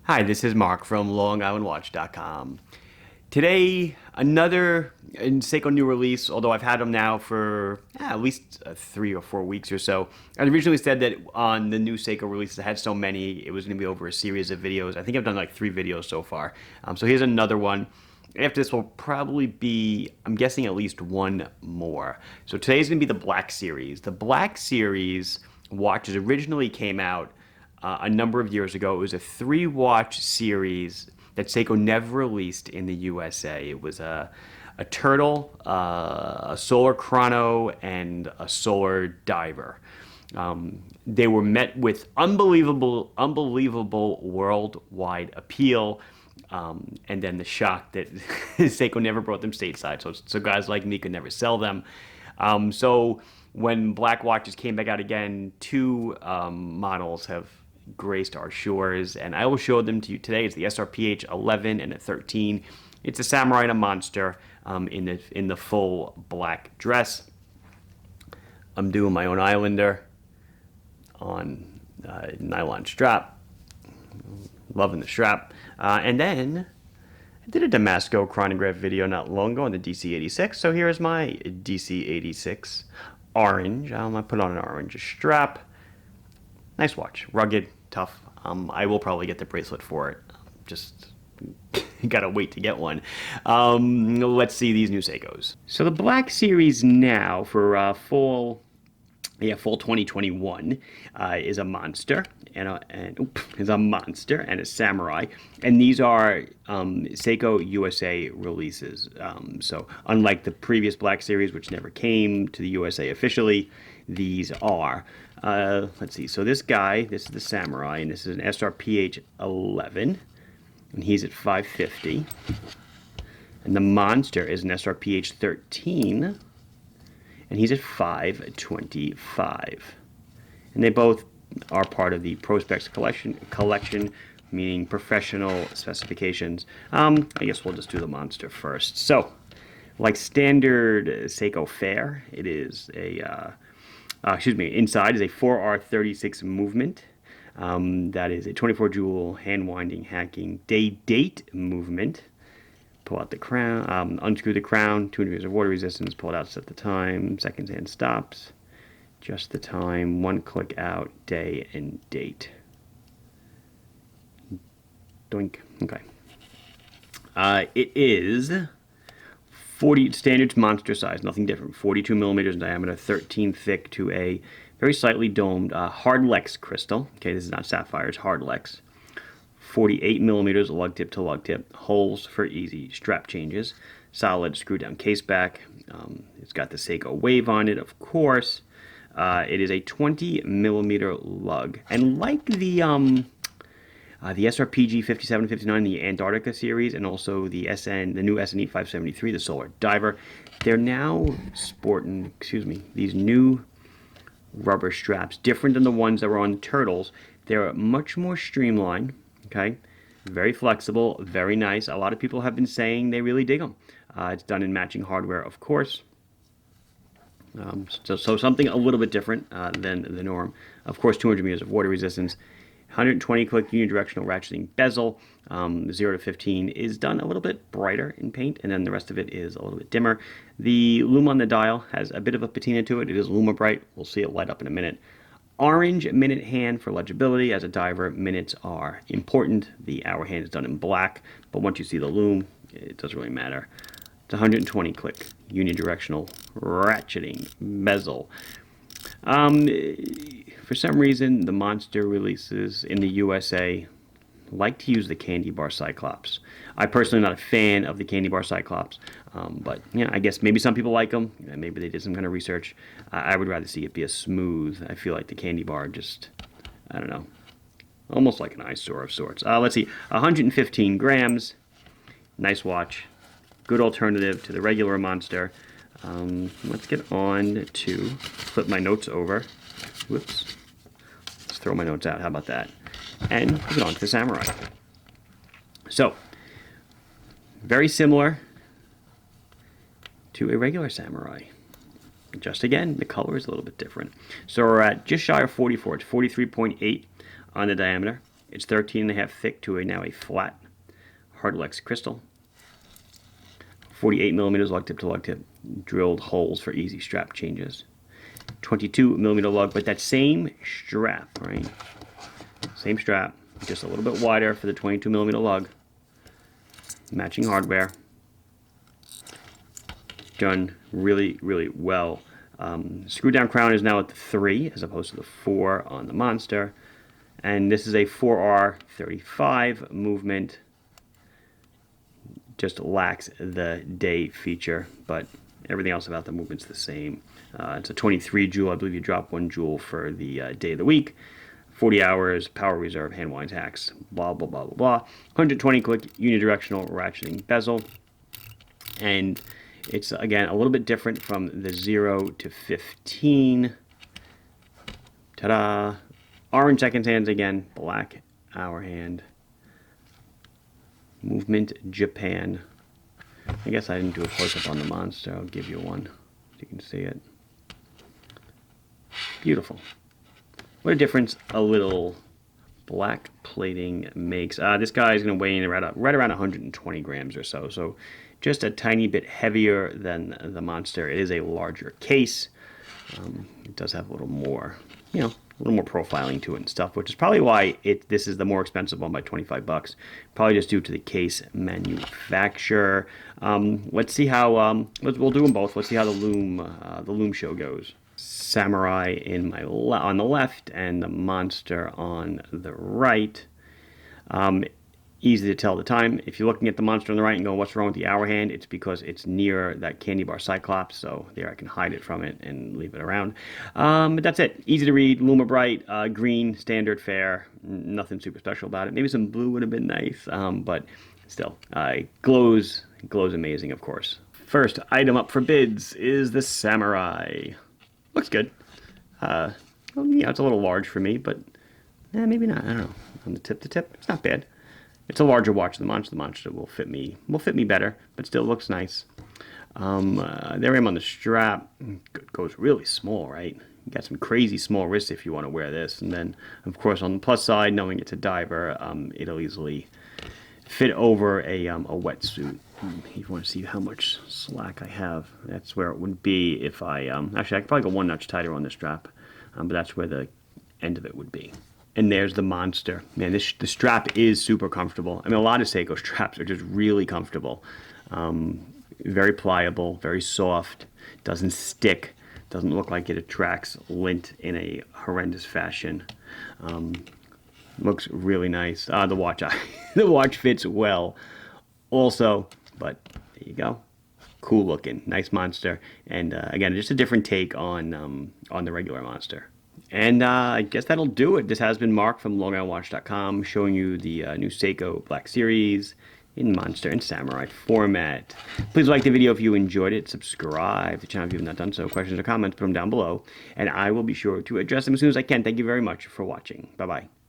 Hi, this is Mark from LongIslandWatch.com. Today, another Seiko new release, although I've had them now for at least 3 or 4 weeks or so. I originally said that on the new Seiko releases, I had so many, it was going to be over a series of videos. I think I've done like 3 videos so far. So here's another one. After this will probably be, I'm guessing, at least one more. So today's going to be the Black Series. The Black Series watches originally came out a number of years ago. It was a 3-watch series that Seiko never released in the USA. It was a turtle, a solar chrono, and a solar diver. They were met with unbelievable worldwide appeal. And then the shock that Seiko never brought them stateside. So guys like me could never sell them. So when Black watches came back out again, 2 models have graced our shores, and I will show them to you today. It's the SRPH 11 and a 13. It's a samurai and a monster in the full black dress. I'm doing my own Islander on nylon strap. Loving the strap. And then I did a Damasco chronograph video not long ago on the DC86. So here's my DC86 orange. I put on an orange strap. Nice watch. Rugged, tough. I will probably get the bracelet for it. Just gotta wait to get one. Let's see these new Seikos. So the Black Series now for fall 2021 is a monster is a monster and a samurai, and these are Seiko USA releases. So unlike the previous Black Series, which never came to the USA officially, these are. Let's see. So this is the samurai, and this is an SRPH 11, and he's at 550. And the monster is an SRPH 13. And he's at 525. And they both are part of the Prospex collection, meaning professional specifications. I guess we'll just do the monster first. So, like standard Seiko fare, it is a, inside is a 4R36 movement. That is a 24 jewel hand winding hacking date movement. Pull out the crown, unscrew the crown, 200 meters of water resistance, pull it out, set the time, seconds and stops, just the time, 1 click out, day and date. Doink. Okay. It is 40 standard monster size, nothing different. 42 millimeters in diameter, 13 thick to a very slightly domed hardlex crystal. Okay, this is not sapphire, it's hardlex. 48 millimeters lug tip to lug tip, holes for easy strap changes, solid screw down case back. It's got the Seiko wave on it, of course. It is a 20 millimeter lug, and like the SRPG 5759, the Antarctica series, and also the new SNE 573, the Solar Diver, they're now sporting, these new rubber straps, different than the ones that were on the Turtles. They're much more streamlined. Okay, very flexible, very nice. A lot of people have been saying they really dig them. It's done in matching hardware, of course. So something a little bit different than the norm. Of course, 200 meters of water resistance, 120 click unidirectional ratcheting bezel. 0 to 15 is done a little bit brighter in paint, and then the rest of it is a little bit dimmer. The lume on the dial has a bit of a patina to it. It is Luma Bright. We'll see it light up in a minute. Orange minute hand for legibility. As a diver, minutes are important. The hour hand is done in black, but once you see the lume, it doesn't really matter. It's 120 click unidirectional ratcheting bezel. For some reason, the monster releases in the USA like to use the candy bar Cyclops. I personally am not a fan of the candy bar Cyclops, but yeah, I guess maybe some people like them. Maybe they did some kind of research. I would rather see it be a smooth. I feel like the candy bar just, I don't know, almost like an eyesore of sorts. Let's see, 115 grams. Nice watch. Good alternative to the regular monster. Let's get on to flip my notes over. Whoops. Let's throw my notes out. How about that? And get on to the samurai. So, very similar to a regular samurai. Just again, the color is a little bit different. So we're at just shy of 44. It's 43.8 on the diameter. It's 13.5 thick to now a flat Hardlex crystal. 48 millimeters lug tip to lug tip. Drilled holes for easy strap changes. 22 millimeter lug, but that same strap, right? Same strap, just a little bit wider for the 22 millimeter lug. Matching hardware. Done really, really well. Screw down crown is now at the 3 as opposed to the 4 on the Monster. And this is a 4R35 movement. Just lacks the day feature, but everything else about the movement's the same. It's a 23 joule. I believe you drop 1 joule for the day of the week. 40 hours, power reserve, hand winds, hacks, blah, blah, blah, blah, blah. 120 click unidirectional ratcheting bezel. And it's, again, a little bit different from the 0 to 15. Ta-da! Orange seconds hands again, black hour hand. Movement Japan. I guess I didn't do a close-up on the Monster. I'll give you one so you can see it. Beautiful. What a difference a little black plating makes. This guy is going to weigh in right around 120 grams or so. So just a tiny bit heavier than the Monster. It is a larger case. It does have a little more, you know, a little more profiling to it and stuff, which is probably why this is the more expensive one by 25 bucks. Probably just due to the case manufacturer. Let's see how we'll do them both. Let's see how the loom show goes. Samurai on the left and the Monster on the right. Easy to tell the time. If you're looking at the Monster on the right and going, what's wrong with the hour hand? It's because it's near that candy bar Cyclops, so there I can hide it from it and leave it around. But that's it. Easy to read, Luma Bright, green, standard fare, nothing super special about it. Maybe some blue would have been nice, but still, glows amazing, of course. First item up for bids is the Samurai. Looks good. Well, yeah, it's a little large for me, but maybe not. I don't know. On the tip to tip, it's not bad. It's a larger watch than the Monster. The Monster will fit me better, but still looks nice. There I am on the strap. It goes really small, right? You got some crazy small wrists if you want to wear this. And then, of course, on the plus side, knowing it's a diver, it'll easily fit over a wetsuit. If you want to see how much slack I have, that's where it would be if I... actually, I could probably go 1 notch tighter on the strap, but that's where the end of it would be. And there's the Monster. Man, the strap is super comfortable. I mean, a lot of Seiko straps are just really comfortable. Very pliable, very soft, doesn't stick, doesn't look like it attracts lint in a horrendous fashion. Looks really nice. The watch fits well also, but there you go. Cool looking, nice Monster. And again, just a different take on the regular Monster. And I guess that'll do it. This has been Mark from LongIslandWatch.com showing you the new Seiko Black Series in Monster and Samurai format. Please like the video if you enjoyed it. Subscribe to the channel if you have not done so. Questions or comments, put them down below. And I will be sure to address them as soon as I can. Thank you very much for watching. Bye-bye.